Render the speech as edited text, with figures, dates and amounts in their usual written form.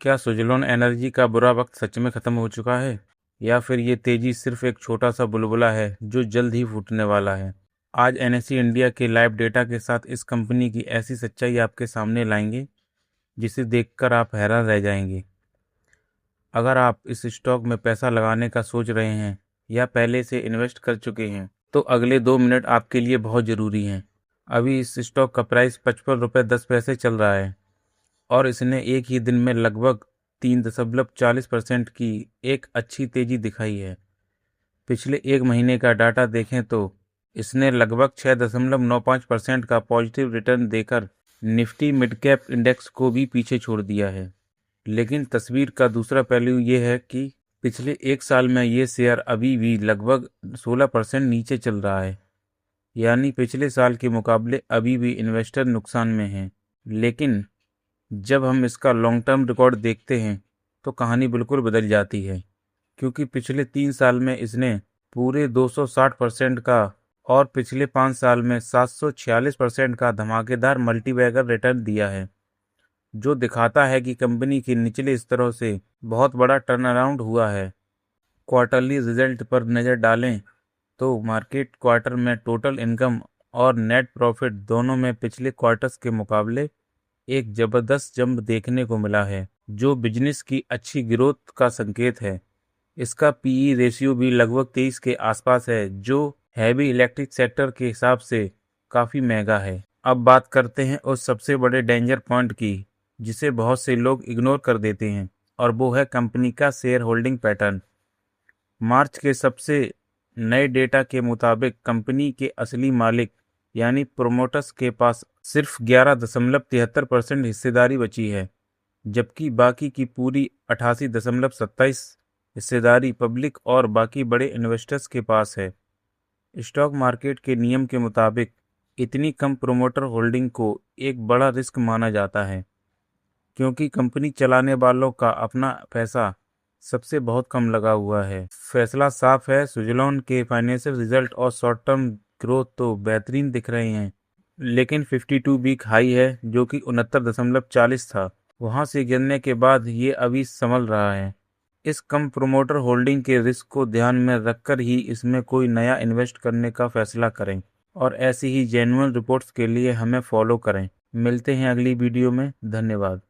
क्या सुज़लोन एनर्जी का बुरा वक्त सच में खत्म हो चुका है, या फिर ये तेजी सिर्फ एक छोटा सा बुलबुला है जो जल्द ही फूटने वाला है? आज एनएसई इंडिया के लाइव डेटा के साथ इस कंपनी की ऐसी सच्चाई आपके सामने लाएंगे जिसे देखकर आप हैरान रह जाएंगे। अगर आप इस स्टॉक में पैसा लगाने का सोच रहे हैं या पहले से इन्वेस्ट कर चुके हैं तो अगले 2 मिनट आपके लिए बहुत ज़रूरी हैं। अभी इस स्टॉक का प्राइस 55 रुपये 10 पैसे चल रहा है और इसने एक ही दिन में लगभग 3.40% की एक अच्छी तेजी दिखाई है। पिछले एक महीने का डाटा देखें तो इसने लगभग 6.95% का पॉजिटिव रिटर्न देकर निफ्टी मिड कैप इंडेक्स को भी पीछे छोड़ दिया है। लेकिन तस्वीर का दूसरा पहलू ये है कि पिछले एक साल में ये शेयर अभी भी लगभग 16% नीचे चल रहा है, यानी पिछले साल के मुकाबले अभी भी इन्वेस्टर नुकसान में हैं। लेकिन जब हम इसका लॉन्ग टर्म रिकॉर्ड देखते हैं तो कहानी बिल्कुल बदल जाती है, क्योंकि पिछले 3 साल में इसने पूरे 260% का और पिछले 5 साल में 746% का धमाकेदार मल्टीबैगर रिटर्न दिया है, जो दिखाता है कि कंपनी के निचले स्तरों से बहुत बड़ा टर्न अराउंड हुआ है। क्वार्टरली रिजल्ट पर नज़र डालें तो मार्केट क्वार्टर में टोटल इनकम और नेट प्रॉफिट दोनों में पिछले क्वार्टर्स के मुकाबले एक जबरदस्त जंप देखने को मिला है, जो बिजनेस की अच्छी ग्रोथ का संकेत है। इसका पीई रेशियो भी लगभग 23 के आसपास है, जो हैवी इलेक्ट्रिक सेक्टर के हिसाब से काफ़ी महंगा है। अब बात करते हैं उस सबसे बड़े डेंजर पॉइंट की जिसे बहुत से लोग इग्नोर कर देते हैं, और वो है कंपनी का शेयर होल्डिंग पैटर्न। मार्च के सबसे नए डेटा के मुताबिक कंपनी के असली मालिक यानी प्रोमोटर्स के पास सिर्फ 11.73% हिस्सेदारी बची है, जबकि बाकी की पूरी 88.27 हिस्सेदारी पब्लिक और बाकी बड़े इन्वेस्टर्स के पास है। स्टॉक मार्केट के नियम के मुताबिक इतनी कम प्रोमोटर होल्डिंग को एक बड़ा रिस्क माना जाता है, क्योंकि कंपनी चलाने वालों का अपना पैसा सबसे बहुत कम लगा हुआ है। फैसला साफ है, सुज़लोन के फाइनेंशियल रिजल्ट और शॉर्ट टर्म ग्रोथ तो बेहतरीन दिख रहे हैं, लेकिन 52 वीक हाई है जो कि 69.40 था, वहां से गिरने के बाद ये अभी संभल रहा है। इस कम प्रोमोटर होल्डिंग के रिस्क को ध्यान में रखकर ही इसमें कोई नया इन्वेस्ट करने का फैसला करें, और ऐसी ही जेन्युइन रिपोर्ट्स के लिए हमें फॉलो करें। मिलते हैं अगली वीडियो में। धन्यवाद।